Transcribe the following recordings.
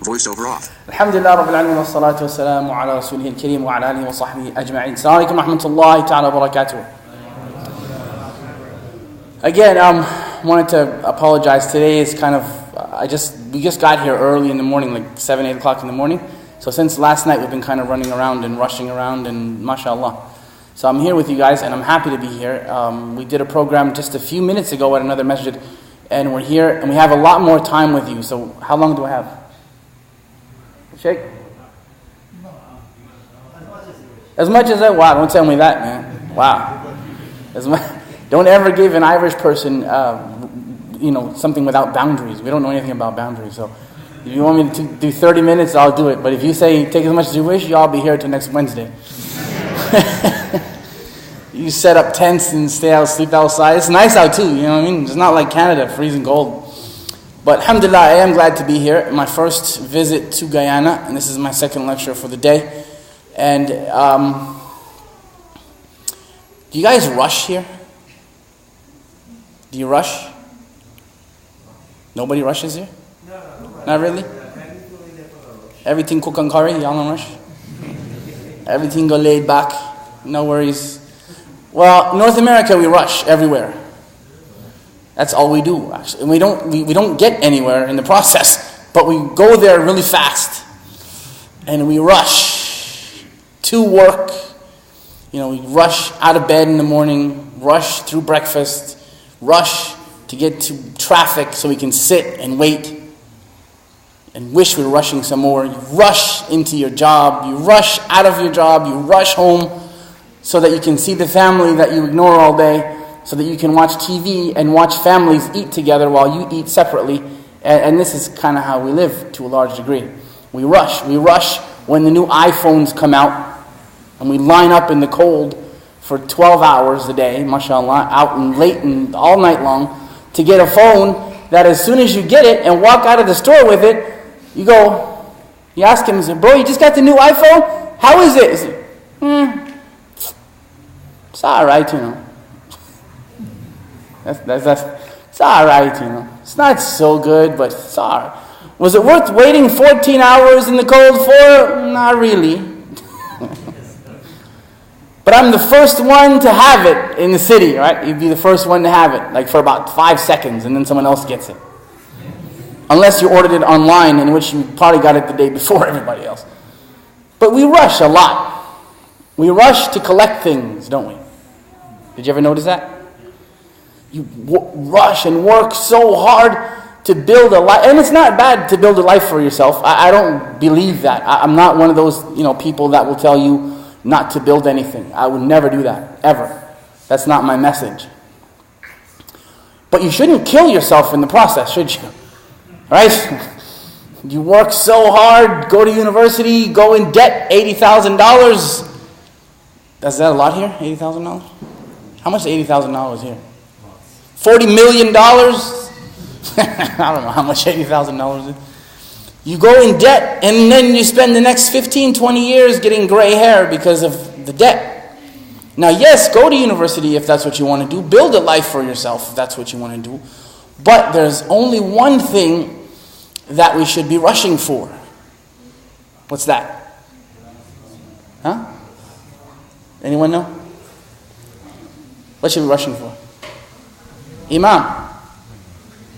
Voiceover off. Alhamdulillah Rabbil Alamin wa salatu wa salamu ala Rasulihil Kareem wa ala alihi wa sahbihi ajma'in. Assalamu alaikum wa rahmatullahi ta'ala wa barakatuh. Again, wanted to apologize. Today is kind of, we just got here early in the morning, like 7, 8 o'clock in the morning. So since last night, we've been kind of running around and rushing around and mashallah. So I'm here with you guys and I'm happy to be here. We did a program just a few minutes ago at another masjid and we're here and we have a lot more time with you. So how long do I have? Sheikh? As much as that? Wow, don't tell me that, man. Wow. Don't ever give an Irish person, something without boundaries. We don't know anything about boundaries. So if you want me to do 30 minutes, I'll do it. But if you say take as much as you wish, y'all be here till next Wednesday. You set up tents and sleep outside. It's nice out too, you know what I mean? It's not like Canada, freezing cold. But alhamdulillah, I am glad to be here. My first visit to Guyana, and this is my second lecture for the day. And do you guys rush here? Do you rush? Nobody rushes here? No. Not really? Everything cook and curry, y'all don't rush? Everything go laid back, no worries. Well, North America we rush everywhere. That's all we do, actually. And we don't get anywhere in the process, but we go there really fast. And we rush to work. We rush out of bed in the morning, rush through breakfast, rush to get to traffic so we can sit and wait and wish we were rushing some more. You rush into your job, you rush out of your job, you rush home so that you can see the family that you ignore all day, so that you can watch TV and watch families eat together while you eat separately. And this is kind of how we live to a large degree. We rush when the new iPhones come out and we line up in the cold for 12 hours a day, mashallah, out and late and all night long to get a phone that as soon as you get it and walk out of the store with it, you ask him, bro, you just got the new iPhone? How is it? He said, it's alright, It's alright, It's not so good, but it's alright. Was it worth waiting 14 hours in the cold for? Not really. But I'm the first one to have it in the city, right? You'd be the first one to have it, like for about 5 seconds, and then someone else gets it. Unless you ordered it online, in which you probably got it the day before everybody else. But we rush a lot. We rush to collect things, don't we? Did you ever notice that? You rush and work so hard to build a life. And it's not bad to build a life for yourself. I don't believe that. I'm not one of those people that will tell you not to build anything. I would never do that, ever. That's not my message. But you shouldn't kill yourself in the process, should you? Right? You work so hard, go to university, go in debt, $80,000. Is that a lot here, $80,000? How much is $80,000 here? $40 million? I don't know how much $80,000 is. You go in debt and then you spend the next 15, 20 years getting gray hair because of the debt. Now yes, go to university if that's what you want to do. Build a life for yourself if that's what you want to do. But there's only one thing that we should be rushing for. What's that? Huh? Anyone know? What should we be rushing for? Imam.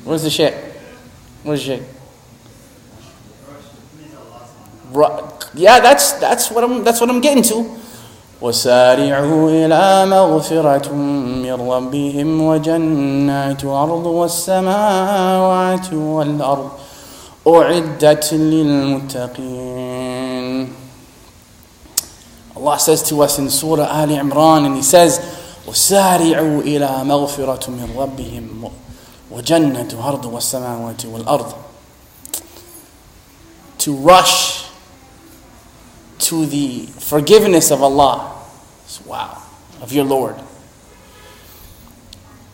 Where's the sheikh? Where's the sheikh? Yeah, that's what I'm getting to. وَسَارِعُوا إِلَى مَغْفِرَةٍ مِّن رَّبِّهِمْ وَجَنَّاتُ أَرْضُ وَالسَّمَاوَاتُ وَالْأَرْضُ أُعِدَّتْ لِلْمُتَّقِينَ. Allah says to us in Surah Ali Imran, and He says, وَسَارِعُوا إِلَى مَغْفِرَةٍ مِّن رَّبِّهِمْ وَجَنَّةُ أَرْضُ وَالسَّمَاوَاتِ وَالْأَرْضِ. To rush to the forgiveness of Allah, of your Lord.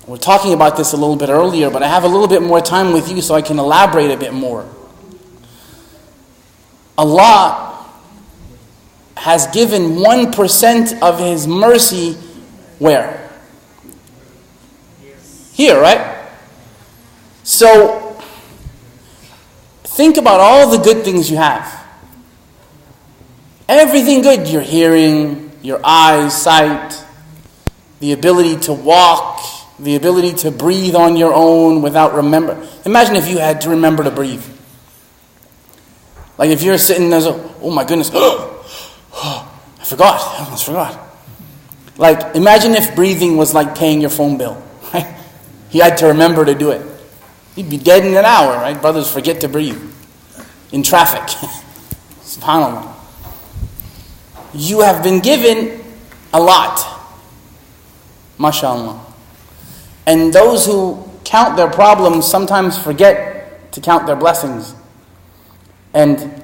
We're talking about this a little bit earlier, but I have a little bit more time with you so I can elaborate a bit more. Allah has given 1% of His mercy where? Here, right? So think about all the good things you have. Everything good, your hearing, your eyes, sight, the ability to walk, the ability to breathe on your own without remember. Imagine if you had to remember to breathe. Like if you're sitting there, oh my goodness, I forgot, I almost forgot. Like imagine if breathing was like paying your phone bill, right? You had to remember to do it. You'd be dead in an hour, right? Brothers forget to breathe in traffic. SubhanAllah. You have been given a lot. MashaAllah. And those who count their problems sometimes forget to count their blessings. And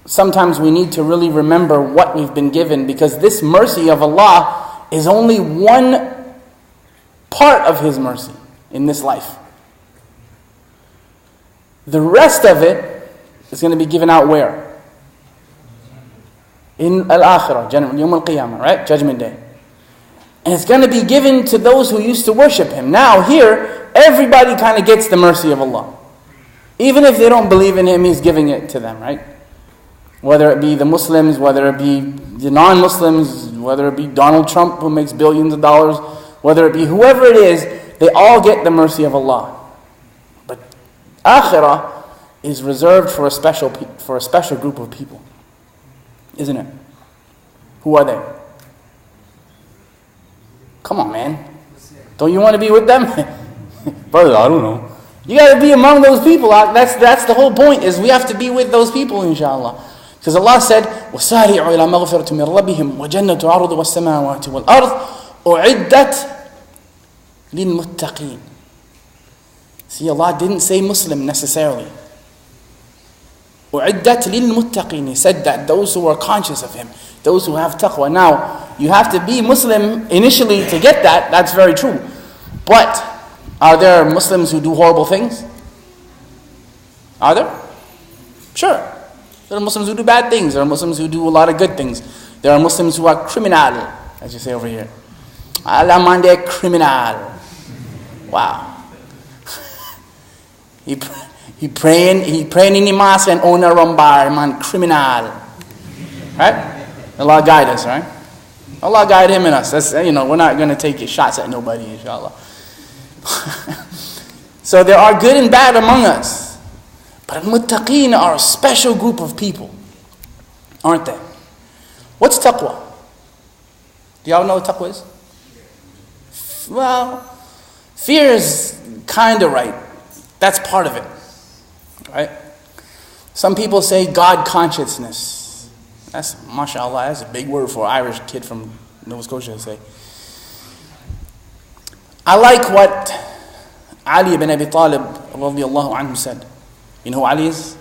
sometimes we need to really remember what we've been given, because this mercy of Allah is only one part of His mercy in this life. The rest of it is going to be given out where? In Al-Akhirah, Yawm Al-Qiyamah, right? Judgment Day. And it's going to be given to those who used to worship Him. Now here, everybody kind of gets the mercy of Allah. Even if they don't believe in Him, He's giving it to them, right? Whether it be the Muslims, whether it be the non-Muslims, whether it be Donald Trump who makes billions of dollars, whether it be whoever it is, they all get the mercy of Allah. But Akhirah is reserved for a special group of people. Isn't it? Who are they? Come on, man. Don't you want to be with them? Brother, I don't know. You got to be among those people. That's the whole point, is we have to be with those people, inshallah. Because Allah said, وَسَارِعُوا إِلَى مَغْفِرَةٍ مِّن رَبِّهِمْ وَجَنَّةُ عَرْضُ وَالسَّمَاوَاتِ وَالْأَرْضِ أُعِدَّتْ لِلْمُتَّقِينَ. See, Allah didn't say Muslim necessarily. أُعِدَّتْ لِلْمُتَّقِينَ. He said that those who are conscious of Him, those who have taqwa. Now, you have to be Muslim initially to get that. That's very true. But are there Muslims who do horrible things? Are there? Sure. There are Muslims who do bad things. There are Muslims who do a lot of good things. There are Muslims who are criminal, as you say over here. Alamande criminal. Wow. He praying in the mosque and own a rumbar, man, criminal. Right? Allah guide us, right? Allah guide him and us. That's, we're not going to take shots at nobody, inshallah. So there are good and bad among us. But al-muttaqeen are a special group of people, aren't they? What's taqwa? Do y'all know what taqwa is? Well, fear is kind of right. That's part of it, right? Some people say God consciousness. That's, mashallah, that's a big word for an Irish kid from Nova Scotia to say. I like what Ali ibn Abi Talib radiallahu anhu said. You know who Ali is?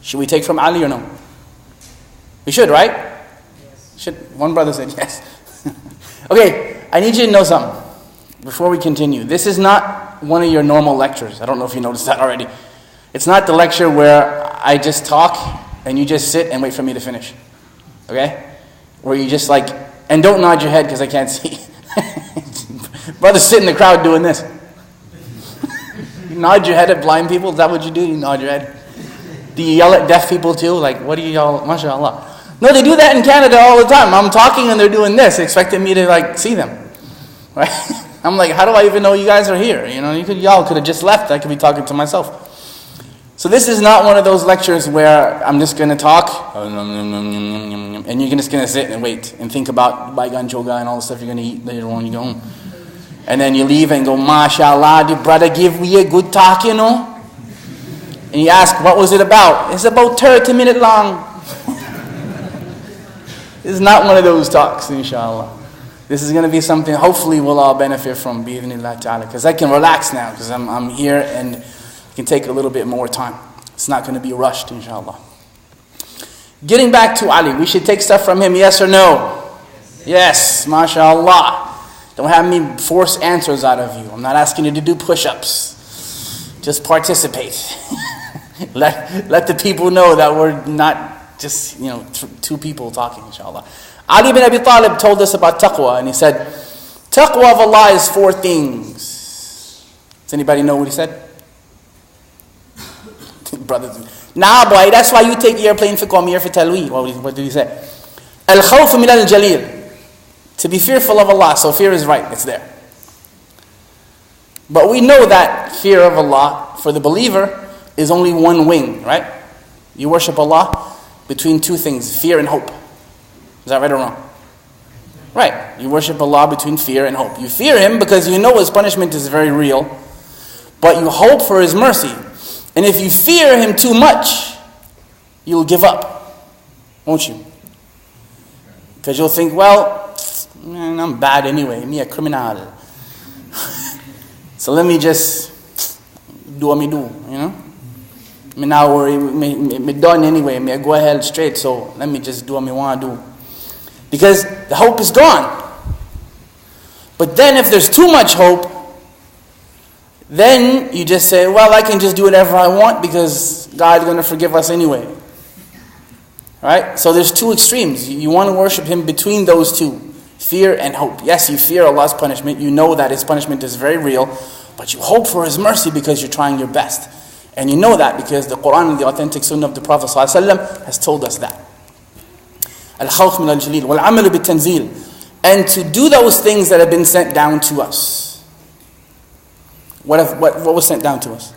Should we take from Ali or no? We should, right? Yes. Should. One brother said yes. Okay, I need you to know something before we continue. This is not one of your normal lectures. I don't know if you noticed that already. It's not the lecture where I just talk and you just sit and wait for me to finish. Okay? Where you just and don't nod your head because I can't see. Brothers sit in the crowd doing this. You nod your head at blind people? Is that what you do? You nod your head? Do you yell at deaf people too? What do you y'all, mashallah? No, they do that in Canada all the time. I'm talking and they're doing this, expecting me to see them. Right? I'm like, how do I even know you guys are here? Y'all could have just left. I could be talking to myself. So this is not one of those lectures where I'm just going to talk and you're just going to sit and wait and think about bygone choga and all the stuff you're going to eat later on when you go home. And then you leave and go, mashallah, the brother give me a good talk, And you ask, what was it about? It's about 30 minutes long. This is not one of those talks, inshallah. This is going to be something hopefully we'll all benefit from, bi'idhnillah ta'ala. Because I can relax now, because I'm here and it can take a little bit more time. It's not going to be rushed, inshallah. Getting back to Ali, we should take stuff from him, yes or no? Yes, mashallah. Don't have me force answers out of you. I'm not asking you to do push-ups. Just participate. let the people know that we're not just, two people talking, inshallah. Ali ibn Abi Talib told us about taqwa, and he said, taqwa of Allah is 4 things. Does anybody know what he said? brothers. Nah, boy, that's why you take the airplane for come here for talwi. What did he say? Al-khawf min al-jalil. To be fearful of Allah. So fear is right. It's there. But we know that fear of Allah for the believer is only one wing, right? You worship Allah between two things, fear and hope. Is that right or wrong? Right. You worship Allah between fear and hope. You fear Him because you know His punishment is very real, but you hope for His mercy. And if you fear Him too much, you'll give up, won't you? Because you'll think, well, man, I'm bad anyway, me a criminal. So let me just do what me do, you know? Me now worry, me done anyway, me go ahead straight, so let me just do what me want to do. Because the hope is gone. But then if there's too much hope, then you just say, well, I can just do whatever I want because God's going to forgive us anyway. Right? So there's two extremes. You want to worship Him between those two, fear and hope. Yes, you fear Allah's punishment. You know that His punishment is very real, but you hope for His mercy because you're trying your best. And you know that because the Quran and the authentic Sunnah of the Prophet ﷺ has told us that. Al-khawf min al-jalil wal-amalu bit-tanzil. And to do those things that have been sent down to us. What was sent down to us?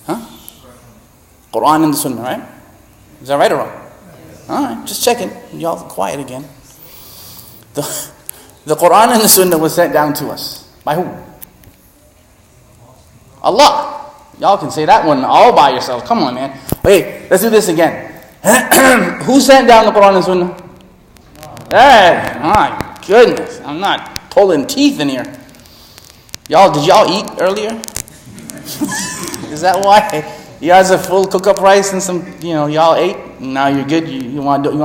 Huh? Quran and the Sunnah, right? Is that right or wrong? Alright, just checking. Y'all quiet again. The Quran and the Sunnah was sent down to us. By who? Allah. Y'all can say that one all by yourself. Come on, man. Wait, let's do this again. Who sent down the Quran and Sunnah? Hey, my goodness. I'm not pulling teeth in here. Did y'all eat earlier? Is that why? You guys have full cook-up rice and some, y'all ate? And now you're good? You want to do?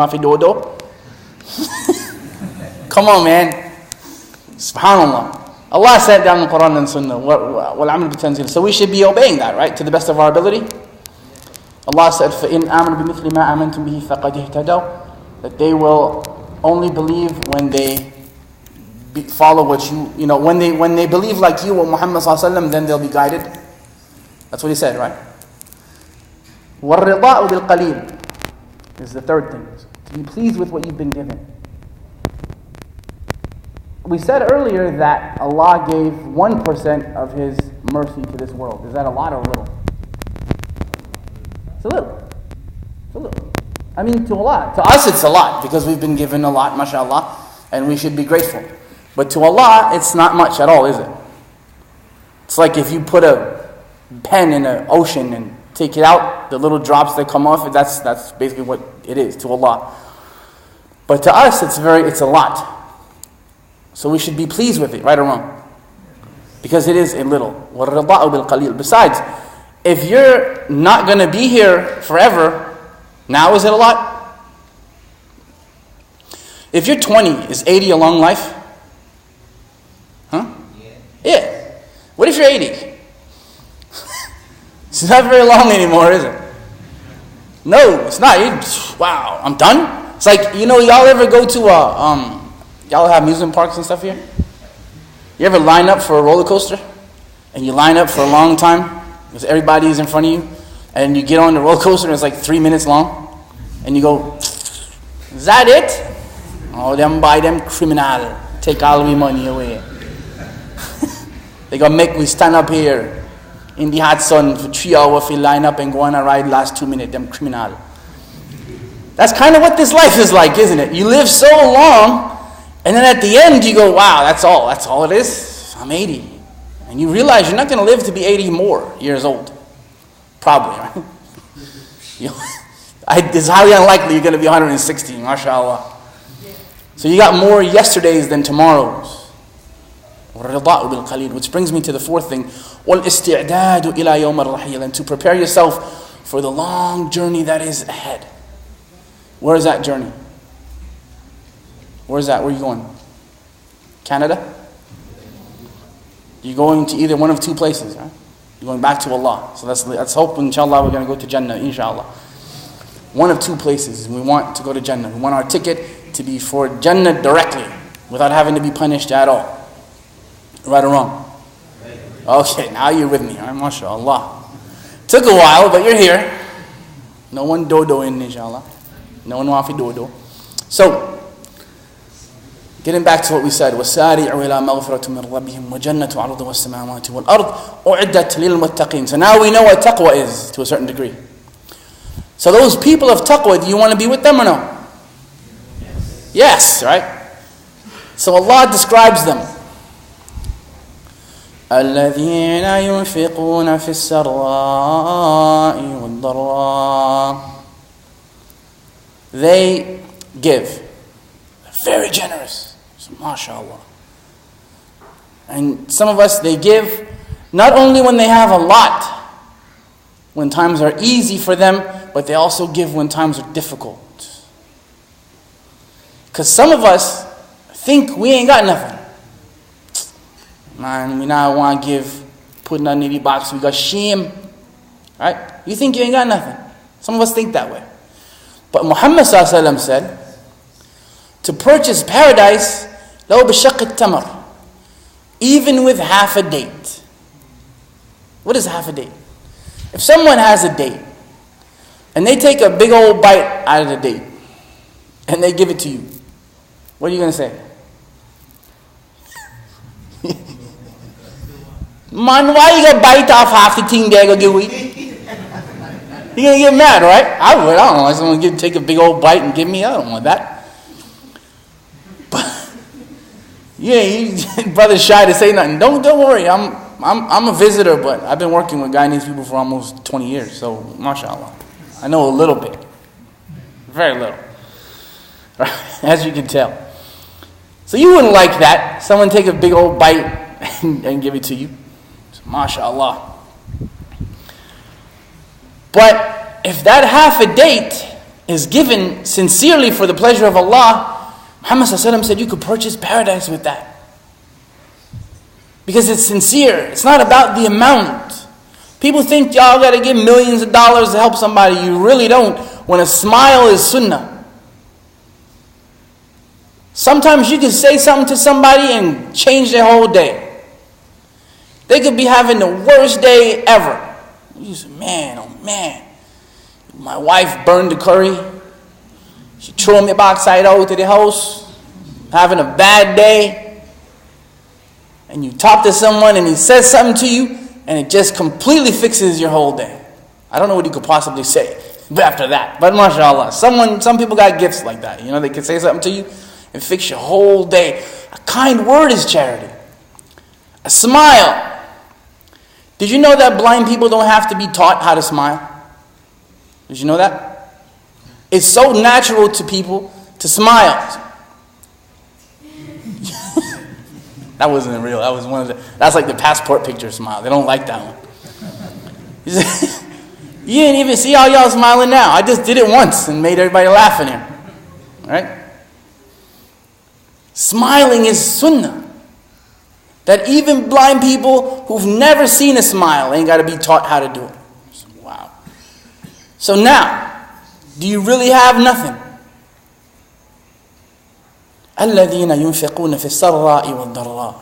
Come on, man. SubhanAllah. Allah sent down the Quran and Sunnah. So we should be obeying that, right? To the best of our ability. Allah said, فَإِنْ آمَنُوا بِمِثْلِ مَا آمَنْتُمْ بِهِ فَقَدْ اهْتَدَوْا. That they will only believe when they follow what when they believe like you, Muhammad sallallahu alaihi wasallam, then they'll be guided. That's what he said, right? وَالرِّضَاءُ بِالْقَلِيلِ is the third thing. To be pleased with what you've been given. We said earlier that Allah gave 1% of His mercy to this world. Is that a lot or a little? It's a little. It's a little. I mean, to Allah. To us it's a lot because we've been given a lot, mashallah, and we should be grateful. But to Allah, it's not much at all, is it? It's like if you put a pen in an ocean and take it out, the little drops that come off, that's basically what it is to Allah. But to us, it's a lot. So we should be pleased with it, right or wrong? Because it is a little. وَالرِّضَاءُ بِالْقَلِيلِ. Besides, if you're not going to be here forever, now is it a lot? If you're 20, is 80 a long life? Huh? Yeah. What if you're 80? It's not very long anymore, is it? No, it's not. Wow, I'm done? It's like, y'all ever go to y'all have amusement parks and stuff here? You ever line up for a roller coaster? And you line up for a long time? Because everybody is in front of you, and you get on the roller coaster and it's like 3 minutes long, and you go, is that it? Oh, them buy them criminal, take all we money away. They gonna make we stand up here in the hot sun for 3 hours if we line up and go on a ride last 2 minutes, them criminal. That's kind of what this life is like, isn't it? You live so long, and then at the end you go, wow, that's all it is? I'm 80. And you realize you're not going to live to be 80 more years old. Probably, right? It's highly unlikely you're going to be 160, mashallah. So you got more yesterdays than tomorrows. Which brings me to the fourth thing. وَالْإِسْتِعْدَادُ إِلَى يَوْمَ الرَّحِيلِ. And to prepare yourself for the long journey that is ahead. Where is that journey? Where is that? Where are you going? Canada? You're going to either one of two places, right? You're going back to Allah. So let's hope, inshallah, we're going to go to Jannah, inshallah. One of two places. We want to go to Jannah. We want our ticket to be for Jannah directly, without having to be punished at all. Right or wrong? Okay, now you're with me, all right? MashaAllah. Took a while, but you're here. No one dodo in, inshallah. No one wafi dodo. So, getting back to what we said, وَسَارِعُوا إِلَى مَغْفِرَةٍ مِّن رَبِّهِمْ وَجَنَّةُ عَرْضُهَا السَّمَاوَاتُ وَالْأَرْضُ أُعِدَّتْ لِلْمُتَّقِينَ. So now we know what taqwa is, to a certain degree. So those people of taqwa, do you want to be with them or no? Yes, right? So Allah describes them. الَّذِينَ يُنْفِقُونَ فِي السَّرَّاءِ وَالضَّرَّاءِ. They give. They're very generous. So, mashallah. And some of us, they give not only when they have a lot, when times are easy for them, but they also give when times are difficult. Because some of us think we ain't got nothing. Man, we now want to give, put in our nitty box, we got shame. Right? You think you ain't got nothing. Some of us think that way. But Muhammad ﷺ said, to purchase paradise, لو بشق التمر, even with half a date. What is half a date? If someone has a date, and they take a big old bite out of the date, and they give it to you, what are you going to say? Man, why you gonna bite off half the thing there, go get weak? You're gonna get mad, right? I would. I don't want someone to take a big old bite and give me. I don't want that. But yeah, brother's shy to say nothing. Don't worry. I'm a visitor, but I've been working with Guyanese people for almost 20 years. So, mashallah, I know a little bit, very little, as you can tell. So you wouldn't like that. Someone take a big old bite and give it to you. MashaAllah. But if that half a date is given sincerely for the pleasure of Allah, Muhammad ﷺ said you could purchase paradise with that. Because it's sincere. It's not about the amount. People think y'all got to give millions of dollars to help somebody. You really don't. When a smile is sunnah. Sometimes you can say something to somebody and change their whole day. They could be having the worst day ever. You say, man, oh man, my wife burned the curry. She threw me backside out to the house, having a bad day. And you talk to someone and he says something to you, and it just completely fixes your whole day. I don't know what you could possibly say after that, but mashallah, some people got gifts like that. You know, they can say something to you and fix your whole day. A kind word is charity. A smile. Did you know that blind people don't have to be taught how to smile? Did you know that? It's so natural to people to smile. That wasn't real. That was that's like the passport picture smile. They don't like that one. You didn't even see how y'all smiling now. I just did it once and made everybody laugh in here. Right? Smiling is sunnah. That even blind people who've never seen a smile ain't got to be taught how to do it. Wow. So now, do you really have nothing? الَّذِينَ يُنْفِقُونَ فِي السَّرَّاءِ وَالضَّرَّاءِ.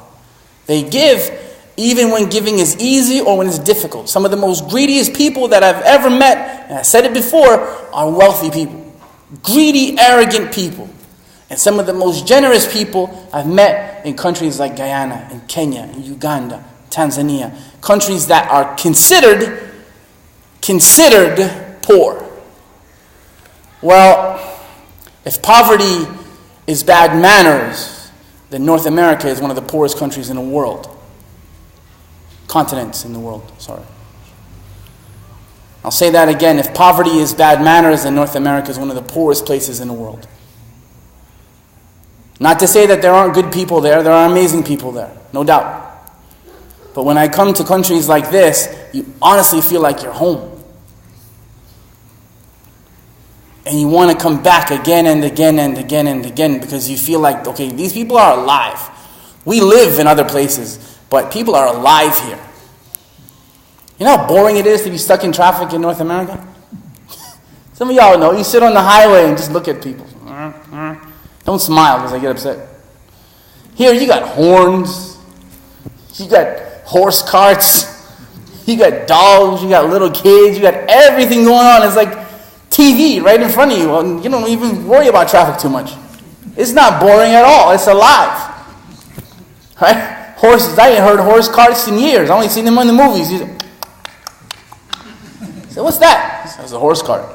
They give even when giving is easy or when it's difficult. Some of the most greediest people that I've ever met, and I said it before, are wealthy people. Greedy, arrogant people. And some of the most generous people I've met in countries like Guyana, in Kenya, in Uganda, Tanzania. Countries that are considered poor. Well, if poverty is bad manners, then North America is one of the poorest countries in the world. Continents in the world, sorry. I'll say that again. If poverty is bad manners, then North America is one of the poorest places in the world. Not to say that there aren't good people there. There are amazing people there, no doubt. But when I come to countries like this, you honestly feel like you're home. And you want to come back again and again and again and again because you feel like, okay, these people are alive. We live in other places, but people are alive here. You know how boring it is to be stuck in traffic in North America? Some of y'all know, you sit on the highway and just look at people. Don't smile because I get upset. Here you got horns. You got horse carts. You got dogs, you got little kids, you got everything going on. It's like TV right in front of you. And you don't even worry about traffic too much. It's not boring at all. It's alive. Right? Horses, I ain't heard horse carts in years. I only seen them in the movies. So what's that? It's a horse cart.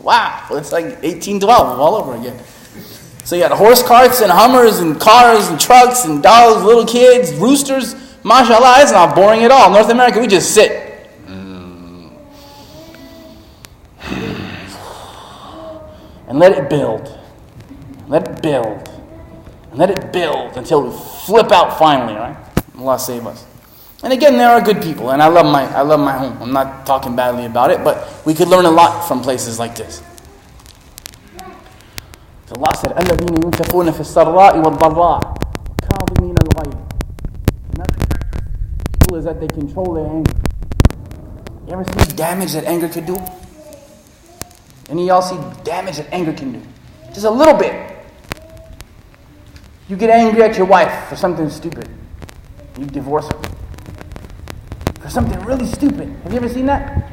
Wow, it's like 1812 all over again. So you got horse carts and Hummers and cars and trucks and dogs, little kids, roosters. MashaAllah, it's not boring at all. North America, we just sit. And let it build. Let it build. And let it build until we flip out finally, right? Allah save us. And again, there are good people, and I love my home. I'm not talking badly about it, but we could learn a lot from places like this. So Allah said, الَّذِينَ يُنْفِقُونَ فِي السَّرَّاءِ وَالضَّرَّاءِ كَاظِمِينَ الْغَيْظَ. Another characteristic of people is that they control their anger. You ever see damage that anger could do? Any of y'all see damage that anger can do? Just a little bit. You get angry at your wife for something stupid. You divorce her. For something really stupid. Have you ever seen that?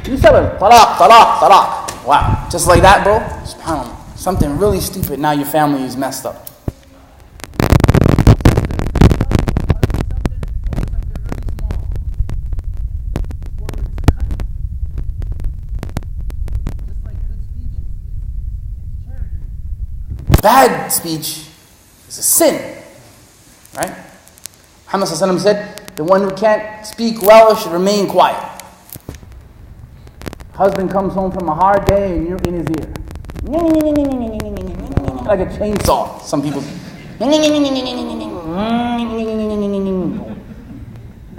You tell her, talaq, talaq, talaq. Wow. Just like that, bro? SubhanAllah. Something really stupid. Now your family is messed up. Bad speech is a sin. Right? Muhammad ﷺ said, the one who can't speak well should remain quiet. Husband comes home from a hard day and you're in his ear. Like a chainsaw, some people. And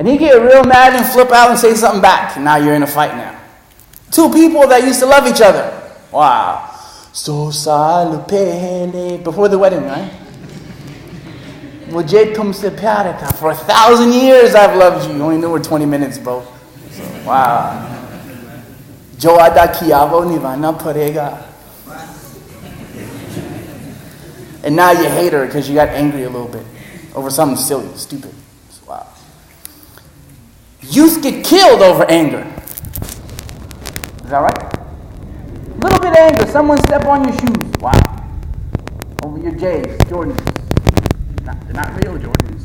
he get real mad and flip out and say something back. And now you're in a fight now. Two people that used to love each other. Wow. So sal pehle. Before the wedding, right? For 1,000 years I've loved you. You only knew we're 20 minutes, bro. So, wow. Jo ada kiya wo nivana parega. And now you hate her because you got angry a little bit over something silly, stupid. So, wow. Youth get killed over anger. Is that right? A little bit of anger. Someone step on your shoes. Wow. Over your J's, Jordans. They're not real Jordans.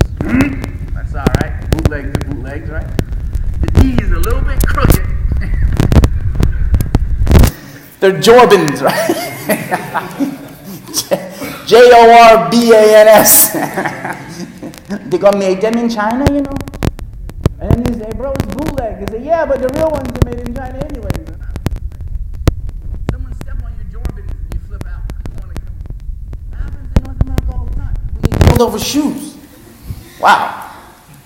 That's all right. Bootlegs are bootlegs, right? The D is a little bit crooked. They're Jorbans, right? Jorbans. They got made them in China, you know? And then you say, bro, it's bootleg. They say, yeah, but the real ones are made in China anyway. Someone step on your Jorbans and you flip out. That happens in North America all the time. We get killed over shoes. Wow.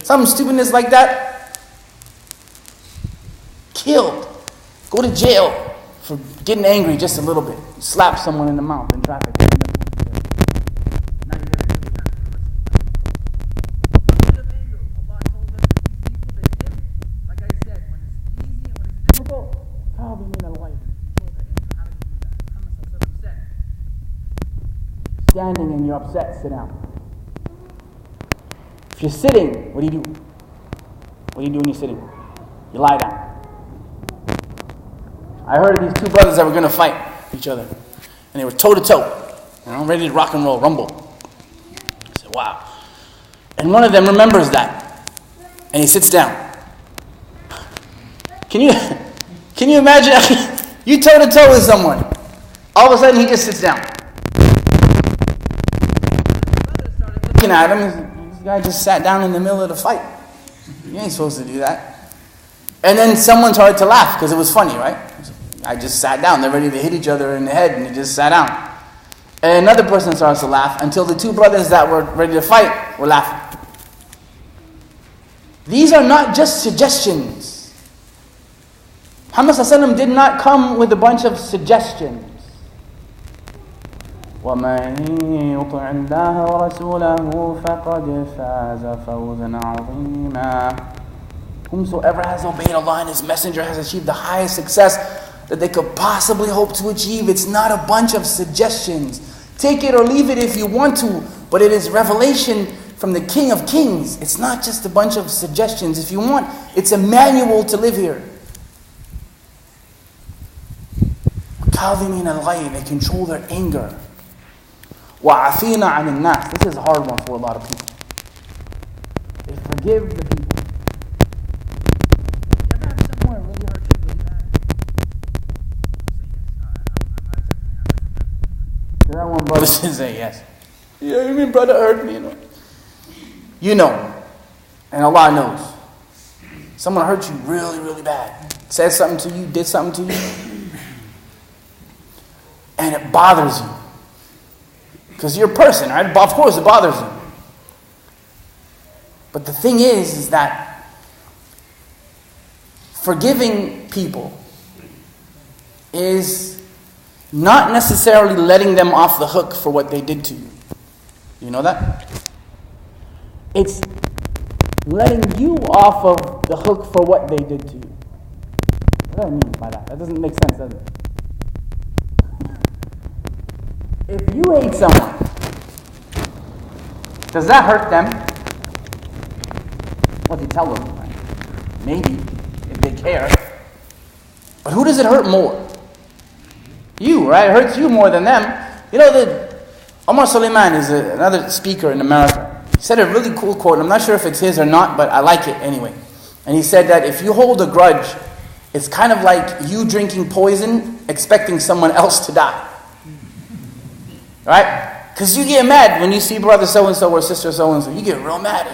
Some stupidness like that. Killed. Go to jail for getting angry just a little bit. Slap someone in the mouth in traffic. Standing and you're upset, sit down. If you're sitting, what do you do? What do you do when you're sitting? You lie down. I heard of these two brothers that were going to fight each other. And they were toe to toe, ready to rock and roll, rumble. I said, wow. And one of them remembers that. And he sits down. Can you imagine? You toe to toe with someone. All of a sudden he just sits down. Looking at him, this guy just sat down in the middle of the fight. You ain't supposed to do that. And then someone started to laugh because it was funny, right? I just sat down. They're ready to hit each other in the head and they just sat down. And another person starts to laugh until the two brothers that were ready to fight were laughing. These are not just suggestions. Muhammad ﷺ did not come with a bunch of suggestions. وَمَن يُطِعِ اللَّهَ وَرَسُولَهُ فَقَدْ فَازَ فَوْزًا عَظِيمًا. Whomsoever has obeyed Allah and His Messenger has achieved the highest success that they could possibly hope to achieve. It's not a bunch of suggestions. Take it or leave it if you want to, but it is revelation from the King of Kings. It's not just a bunch of suggestions. If you want, it's a manual to live here. كَاظِمِينَ الْغَيْظَ, they control their anger. وَعَفِينَ عَنِ النَّاسِ, this is a hard one for a lot of people. They forgive the people. You ever have someone really hurt you really bad? That one brother says yes. Yeah, you mean brother hurt me, You know, and Allah knows. Someone hurt you really, really bad. Said something to you, did something to you. And it bothers you. Because you're a person, right? Of course it bothers you. But the thing is that forgiving people is not necessarily letting them off the hook for what they did to you. You know that? It's letting you off of the hook for what they did to you. What do I mean by that? That doesn't make sense, does it? If you hate someone, does that hurt them? Well, you tell them, right? Maybe, if they care. But who does it hurt more? You, right? It hurts you more than them. You know, Omar Suleiman is another speaker in America. He said a really cool quote. I'm not sure if it's his or not, but I like it anyway. And he said that if you hold a grudge, it's kind of like you drinking poison, expecting someone else to die. Right? Because you get mad when you see brother so-and-so or sister so-and-so. You get real mad.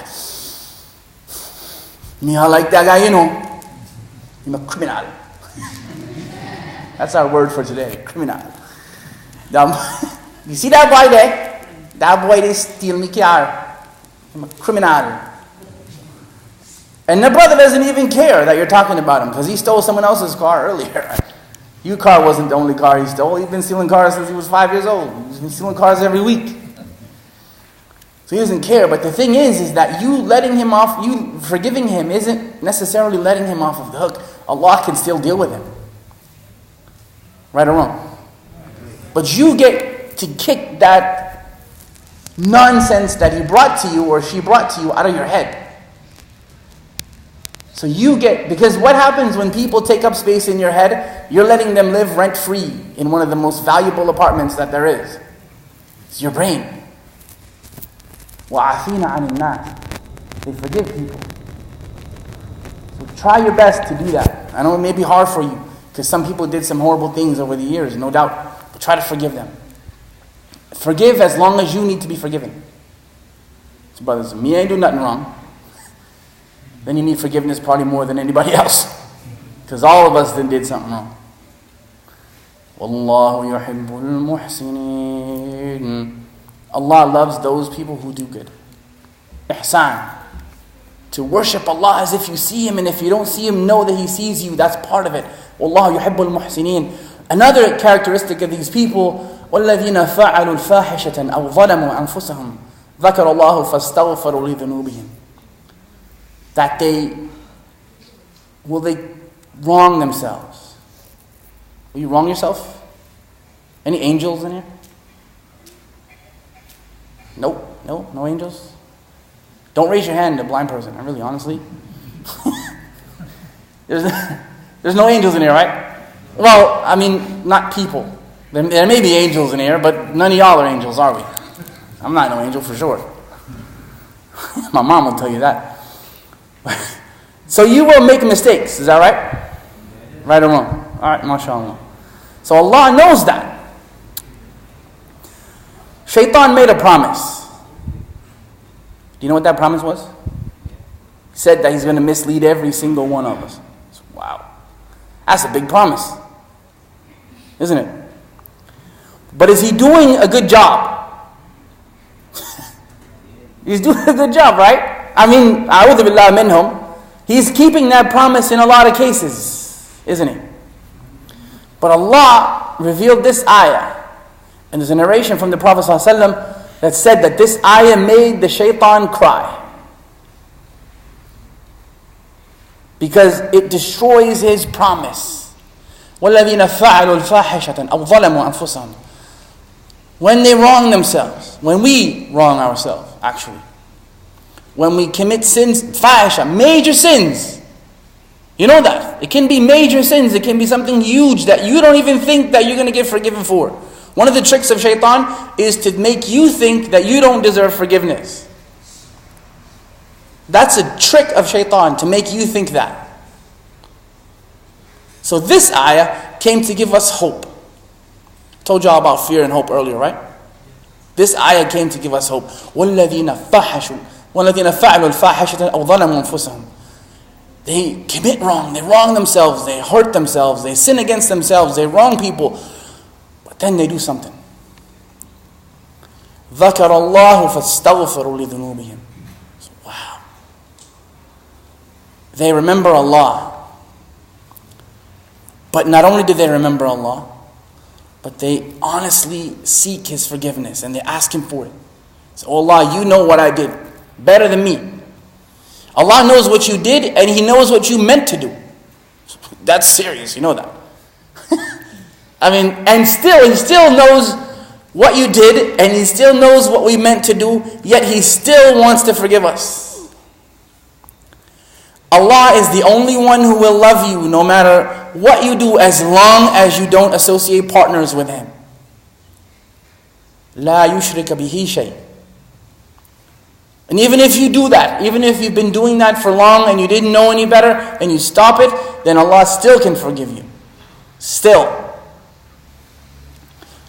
Me, I like that guy, He's a criminal. That's our word for today, criminal. You see that boy there? That boy, they steal me car. I'm a criminal. And the brother doesn't even care that you're talking about him because he stole someone else's car earlier. Your car wasn't the only car he stole. He's been stealing cars since he was 5 years old. He's been stealing cars every week. So he doesn't care. But the thing is that you letting him off, you forgiving him isn't necessarily letting him off of the hook. Allah can still deal with him. Right or wrong? But you get to kick that nonsense that he brought to you or she brought to you out of your head. So you get, because what happens when people take up space in your head? You're letting them live rent-free in one of the most valuable apartments that there is. It's your brain. وَعَفِينَ عَنِ النَّاسِ, they forgive people. So try your best to do that. I know it may be hard for you, because some people did some horrible things over the years, no doubt. But try to forgive them. Forgive as long as you need to be forgiven. So brothers, me ain't do nothing wrong. Then you need forgiveness probably more than anybody else. Because all of us then did something wrong. وَاللَّهُ يُحِبُّ الْمُحْسِنِينَ. Allah loves those people who do good. Ihsan. To worship Allah as if you see Him, and if you don't see Him, know that He sees you. That's part of it. وَاللَّهُ يُحِبُّ الْمُحْسِنِينَ. Another characteristic of these people, وَالَّذِينَ فَعَلُوا الْفَاحِشَةً أَوْ ظَلَمُوا أَنفُسَهُمْ ذَكَرَ اللَّهُ فَاسْتَغْفَرُوا لِذُنُوبِهِمْ. That they wrong themselves. Will you wrong yourself? Any angels in here? Nope. No angels? Don't raise your hand, a blind person. Really, honestly. There's no angels in here, right? Well, I mean, not people. There may be angels in here, but none of y'all are angels, are we? I'm not no angel for sure. My mom will tell you that. So you will make mistakes, is that right? Right or wrong? Alright, mashallah. So Allah knows that. Shaitan made a promise. Do you know what that promise was? He said that he's going to mislead every single one of us. Wow. That's a big promise. Isn't it? But is he doing a good job? He's doing a good job, right? I mean, a'udhu billah minhum. He's keeping that promise in a lot of cases, isn't he? But Allah revealed this ayah. And there's a narration from the Prophet ﷺ that said that this ayah made the shaitan cry. Because it destroys his promise. وَالَّذِينَ فَعَلُوا الْفَاحِشَةً أَوْ ظَلَمُوا أَنفُسَهُمْ. When they wrong themselves, when we wrong ourselves, actually. when we commit sins, fahisha, major sins. You know that. It can be major sins. It can be something huge that you don't even think that you're going to get forgiven for. One of the tricks of shaitan is to make you think that you don't deserve forgiveness. That's a trick of shaitan, to make you think that. So this ayah came to give us hope. I told y'all about fear and hope earlier, right? This ayah came to give us hope. وَالَّذِينَ فَعَلُوا الْفَاحِشَةَ أَوْ ظَلَمُوا أَنفُسَهُم. They commit wrong, they wrong themselves, they hurt themselves, they sin against themselves, they wrong people. But then they do something. ذَكَرَ اللَّهُ فَاسْتَغْفَرُوا لِذُنُوبِهِمْ. Wow. They remember Allah. But not only did they remember Allah, but they honestly seek His forgiveness and they ask Him for it. So, oh Allah, you know what I did better than me. Allah knows what you did and He knows what you meant to do. That's serious, you know that. And He still knows what you did and He still knows what we meant to do, yet He still wants to forgive us. Allah is the only one who will love you no matter what you do, as long as you don't associate partners with Him. لا يشرك به شيء. And even if you do that, even if you've been doing that for long and you didn't know any better and you stop it, then Allah still can forgive you. Still.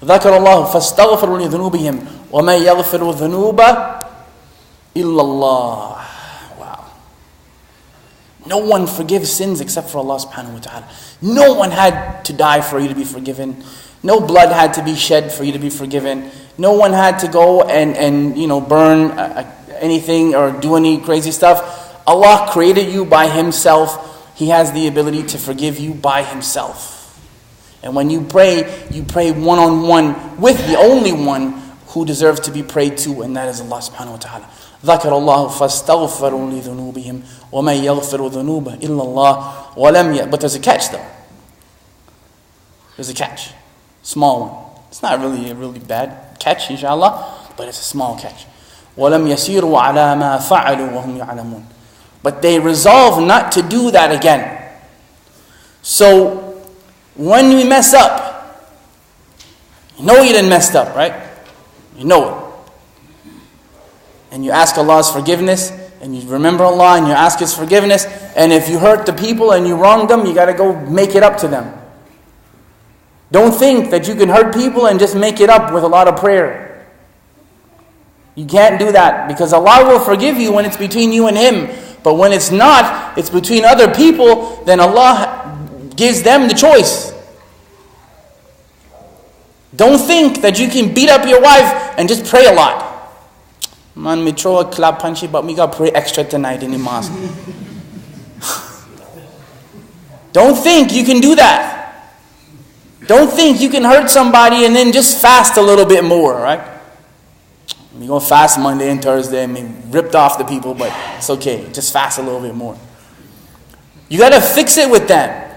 ذكر الله فاستغفروا لذنوبهم وَمَن يغفر الذنوب إلا الله. No one forgives sins except for Allah subhanahu wa ta'ala. No one had to die for you to be forgiven. No blood had to be shed for you to be forgiven. No one had to go and burn anything or do any crazy stuff. Allah created you by Himself. He has the ability to forgive you by Himself. And when you pray one-on-one with the only one who deserves to be prayed to, and that is Allah subhanahu wa ta'ala. ذكر الله فاستغفروا لذنوبهم ومن يغفر الذنوب إلا الله ولم. But there's a catch though. There's a catch. Small one. It's not really a really bad catch, inshallah, but it's a small catch. ولم يسيروا على ما فعلوا وهم يعلمون. But they resolve not to do that again. So when we mess up, you know you didn't mess up, right? You know it. And you ask Allah's forgiveness, and you remember Allah, and you ask His forgiveness, and if you hurt the people and you wronged them, you got to go make it up to them. Don't think that you can hurt people and just make it up with a lot of prayer. You can't do that, because Allah will forgive you when it's between you and Him. But when it's not, it's between other people, then Allah gives them the choice. Don't think that you can beat up your wife and just pray a lot. Man, we throw a clap punchy, but we got to pray extra tonight in the mosque. Don't think you can do that. Don't think you can hurt somebody and then just fast a little bit more, right? We're going to fast Monday and Thursday and we ripped off the people, but it's okay. Just fast a little bit more. You got to fix it with them.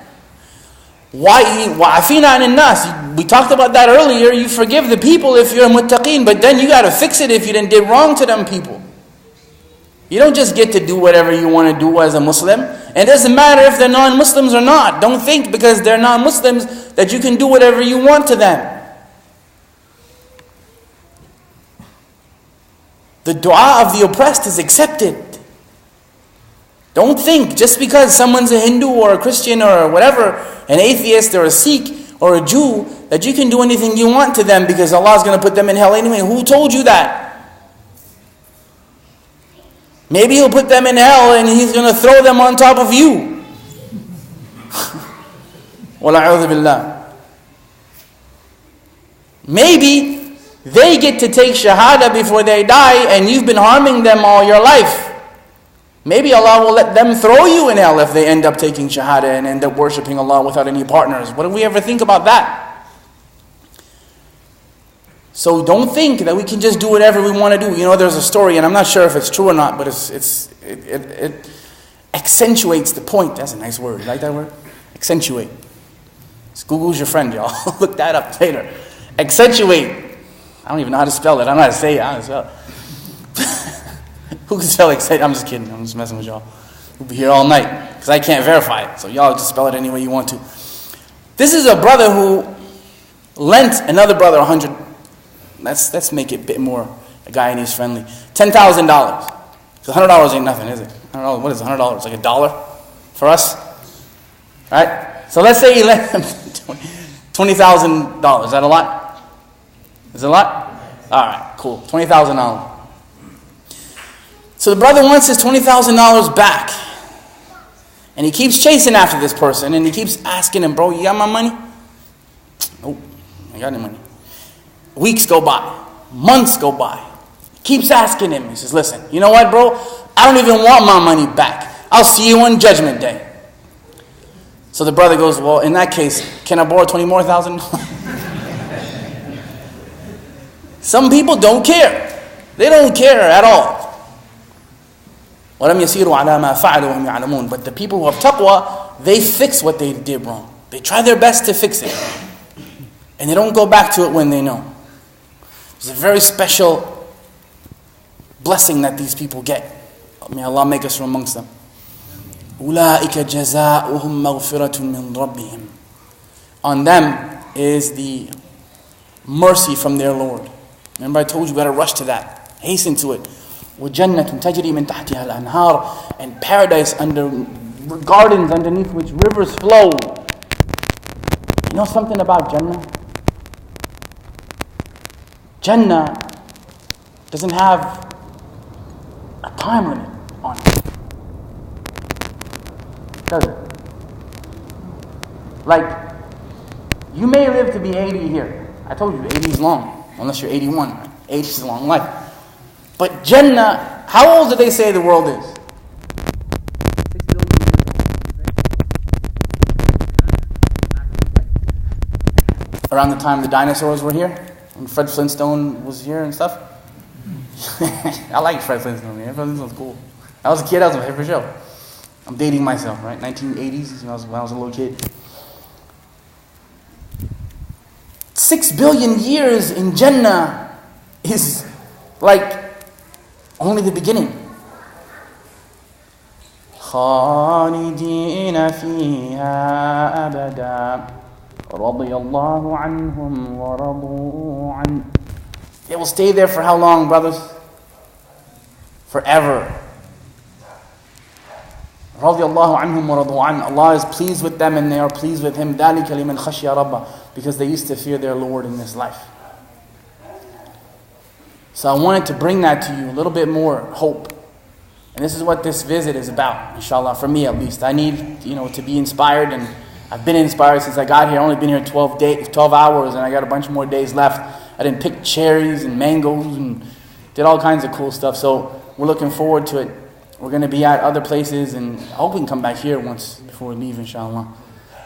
وَعَفِينَا عَنِ النَّاسِ. We talked about that earlier. You forgive the people if you're muttaqeen, but then you got to fix it if you did wrong to them people. You don't just get to do whatever you want to do as a Muslim. And it doesn't matter if they're non-Muslims or not. Don't think because they're non-Muslims that you can do whatever you want to them. The dua of the oppressed is accepted. Don't think just because someone's a Hindu or a Christian or whatever, an atheist or a Sikh or a Jew, that you can do anything you want to them because Allah's going to put them in hell anyway. Who told you that? Maybe He'll put them in hell and He's going to throw them on top of you. Wala'udhu billah. Maybe they get to take shahada before they die and you've been harming them all your life. Maybe Allah will let them throw you in hell if they end up taking shahada and end up worshipping Allah without any partners. What do we ever think about that? So don't think that we can just do whatever we want to do. You know, there's a story, and I'm not sure if it's true or not, but it accentuates the point. That's a nice word. You like that word? Accentuate. Google's your friend, y'all. Look that up later. Accentuate. I don't even know how to spell it. I don't know how to say it. I don't know how to spell it. Who can tell excited? I'm just kidding. I'm just messing with y'all. We'll be here all night because I can't verify it. So y'all just spell it any way you want to. This is a brother who lent another brother 100. Let's make it a bit more Guyanese friendly. $10,000. Because $100 ain't nothing, is it? $100. What is $100? Like $1 for us, right? So let's say you lent him $20,000. Is that a lot? Is it a lot? All right, cool. $20,000. So the brother wants his $20,000 back. And he keeps chasing after this person, and he keeps asking him, bro, you got my money? Nope, I got any money. Weeks go by. Months go by. He keeps asking him. He says, listen, you know what, bro? I don't even want my money back. I'll see you on Judgment Day. So the brother goes, well, in that case, can I borrow $20,000 more? Some people don't care. They don't care at all. وَلَمْ يَسِيرُوا عَلَى مَا فَعَلُوا وَهُمْ يَعْلَمُونَ. But the people who have taqwa, they fix what they did wrong. They try their best to fix it. And they don't go back to it when they know. It's a very special blessing that these people get. May Allah make us from amongst them. أُولَٰئِكَ جَزَاؤُهُمْ مَغْفِرَةٌ مِّن رَبِّهِمْ. On them is the mercy from their Lord. Remember I told you, better rush to that. Hasten to it. وَجَنَّةٌ تَجْرِي مِن تَحْتِهَا الْأَنْهَارِ. And paradise under gardens underneath which rivers flow. You know something about Jannah? Jannah doesn't have a time limit on it. Does it? Like, you may live to be 80 here. I told you 80 is long, unless you're 81. Right? Age is a long life. But Jannah, how old do they say the world is? 6 billion years. Around the time the dinosaurs were here, when Fred Flintstone was here and stuff. I like Fred Flintstone, man. Fred Flintstone's cool. I was a kid, that was my favorite show. I'm dating myself, right? 1980s, when I was a little kid. 6 billion years in Jannah is like only the beginning. خَالِدِينَ فِيهَا أَبَدًا رَضِيَ اللَّهُ عَنْهُمْ وَرَضُوا عَنْهُ. They will stay there for how long, brothers? Forever. رَضِيَ اللَّهُ عَنْهُمْ وَرَضُوا عَنْهُ. Allah is pleased with them and they are pleased with Him. ذَلِكَ لِمَنْ خَشِيَ رَبَّهُ. Because they used to fear their Lord in this life. So I wanted to bring that to you, a little bit more hope. And this is what this visit is about, inshallah, for me at least. I need, to be inspired, and I've been inspired since I got here. I've only been here 12 hours, and I got a bunch more days left. I didn't pick cherries and mangoes and did all kinds of cool stuff. So we're looking forward to it. We're going to be at other places, and I hope we can come back here once before we leave, inshallah.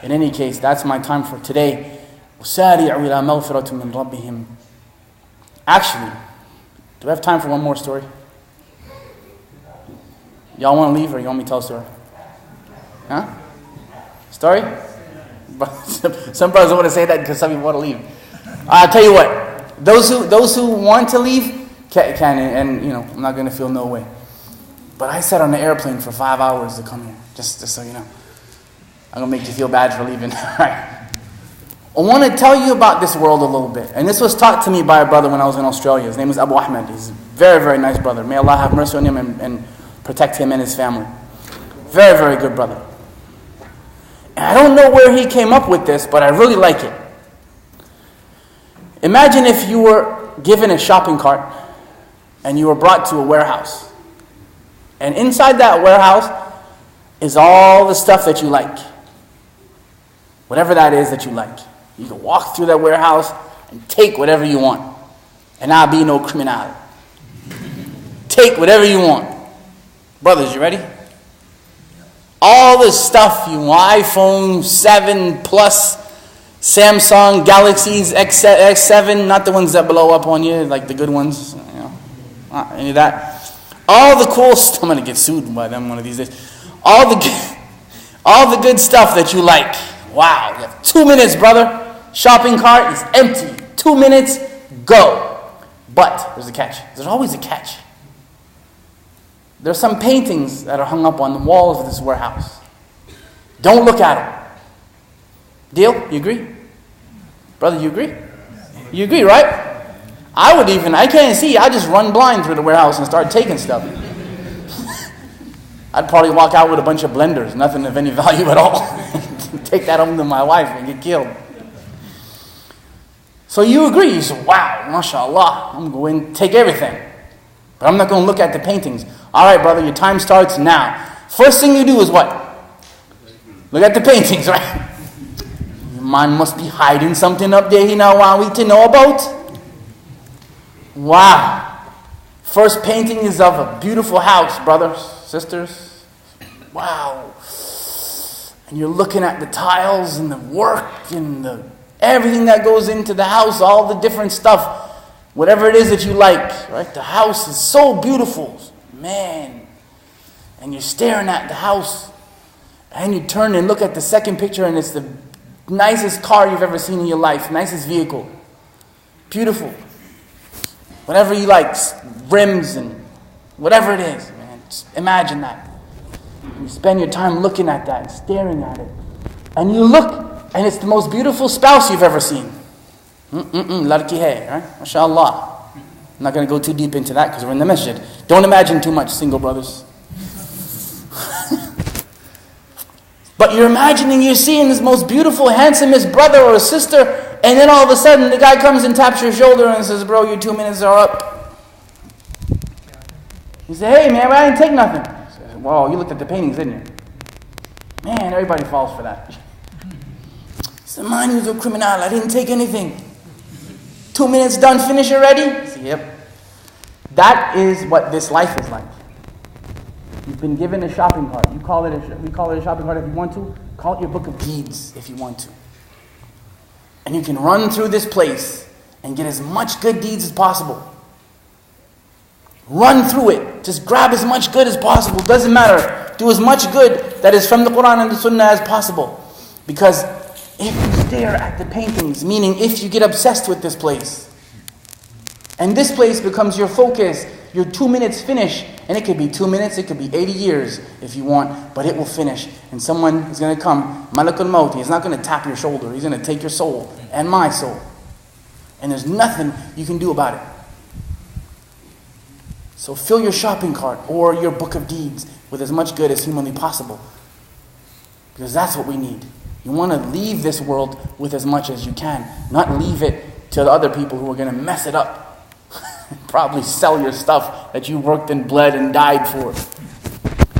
In any case, that's my time for today. وَسَارِعُوا إِلَى مَغْفِرَةٍ مِّن رَبِّهِمْ. Actually, do we have time for one more story? Y'all want to leave, or you want me to tell a story? Huh? Story? Some brothers don't want to say that because some people want to leave. I'll tell you what. Those who want to leave can, and I'm not going to feel no way. But I sat on the airplane for 5 hours to come here, just so you know. I'm going to make you feel bad for leaving. All right. I want to tell you about this world a little bit. And this was taught to me by a brother when I was in Australia. His name is Abu Ahmed. He's a very, very nice brother. May Allah have mercy on him and protect him and his family. Very, very good brother. And I don't know where he came up with this, but I really like it. Imagine if you were given a shopping cart and you were brought to a warehouse. And inside that warehouse is all the stuff that you like. Whatever that is that you like. You can walk through that warehouse and take whatever you want. And not be no criminal. Take whatever you want. Brothers, you ready? All the stuff you want. iPhone 7 Plus, Samsung Galaxies X7, not the ones that blow up on you, like the good ones. Not any of that. All the cool stuff. I'm going to get sued by them one of these days. All the good stuff that you like. Wow, you have 2 minutes, brother. Shopping cart is empty. 2 minutes, go. But there's a catch. There's always a catch. There's some paintings that are hung up on the walls of this warehouse. Don't look at them. Deal? You agree? Brother, you agree? You agree, right? I can't see. I just run blind through the warehouse and start taking stuff. I'd probably walk out with a bunch of blenders, nothing of any value at all. Take that home to my wife and get killed. So you agree. You say, wow, mashallah, I'm going to take everything. But I'm not going to look at the paintings. All right, brother, your time starts now. First thing you do is what? Look at the paintings, right? Your mind must be hiding something up there he now want we to know about. Wow. First painting is of a beautiful house, brothers, sisters. Wow. And you're looking at the tiles and the work and everything that goes into the house, all the different stuff. Whatever it is that you like, right? The house is so beautiful, man. And you're staring at the house. And you turn and look at the second picture and it's the nicest car you've ever seen in your life. Nicest vehicle. Beautiful. Whatever you like. Rims and whatever it is, man. Just imagine that. And you spend your time looking at that and staring at it. And you look and it's the most beautiful spouse you've ever seen. Ladki hai, right? MashaAllah. I'm not going to go too deep into that because we're in the masjid. Don't imagine too much, single brothers. But you're imagining you're seeing this most beautiful, handsomest brother or sister, and then all of a sudden the guy comes and taps your shoulder and says, bro, your 2 minutes are up. You say, hey man, I didn't take nothing. Say, whoa, you looked at the paintings, didn't you? Man, everybody falls for that. So man, you're a criminal, I didn't take anything. 2 minutes done, finish already? Say, yep. That is what this life is like. You've been given a shopping cart. We call it a shopping cart if you want to. Call it your book of deeds if you want to. And you can run through this place and get as much good deeds as possible. Run through it. Just grab as much good as possible. Doesn't matter. Do as much good that is from the Quran and the Sunnah as possible. Because if you stare at the paintings, meaning if you get obsessed with this place, and this place becomes your focus, your 2 minutes finish, and it could be 2 minutes, it could be 80 years if you want, but it will finish. And someone is going to come, Malakul Maut, he's not going to tap your shoulder, he's going to take your soul and my soul. And there's nothing you can do about it. So fill your shopping cart or your book of deeds with as much good as humanly possible. Because that's what we need. You want to leave this world with as much as you can, not leave it to the other people who are going to mess it up. Probably sell your stuff that you worked and bled and died for.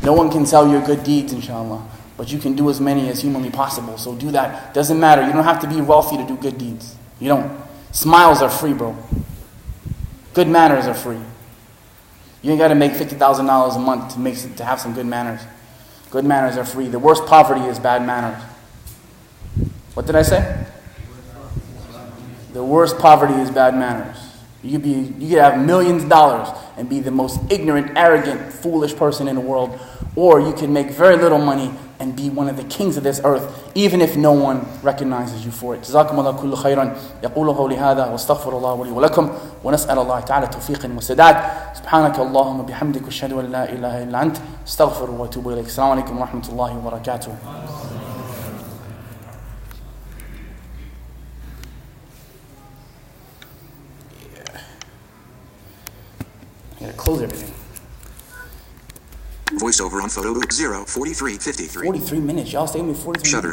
No one can sell your good deeds, inshallah. But you can do as many as humanly possible. So do that. Doesn't matter. You don't have to be wealthy to do good deeds. You don't. Smiles are free, bro. Good manners are free. You ain't got to make $50,000 a month to have some good manners. Good manners are free. The worst poverty is bad manners. What did I say? The worst poverty is bad manners. You could have millions of dollars and be the most ignorant, arrogant, foolish person in the world. Or you can make very little money and be one of the kings of this earth, even if no one recognizes you for it. جزاكم الله كل خيرا. يقول قولي هذا واستغفر الله لي ولكم ونسأل الله تعالى توفيق وسداد. سبحانك اللهم بحمدك واشهد أن لا إله إلا أنت استغفر واتوب إليك. السلام عليكم ورحمة الله وبركاته. I gotta close everything. Voiceover on photo book 0:43:53. 43 minutes. Y'all stay with me 43 minutes. Shutter.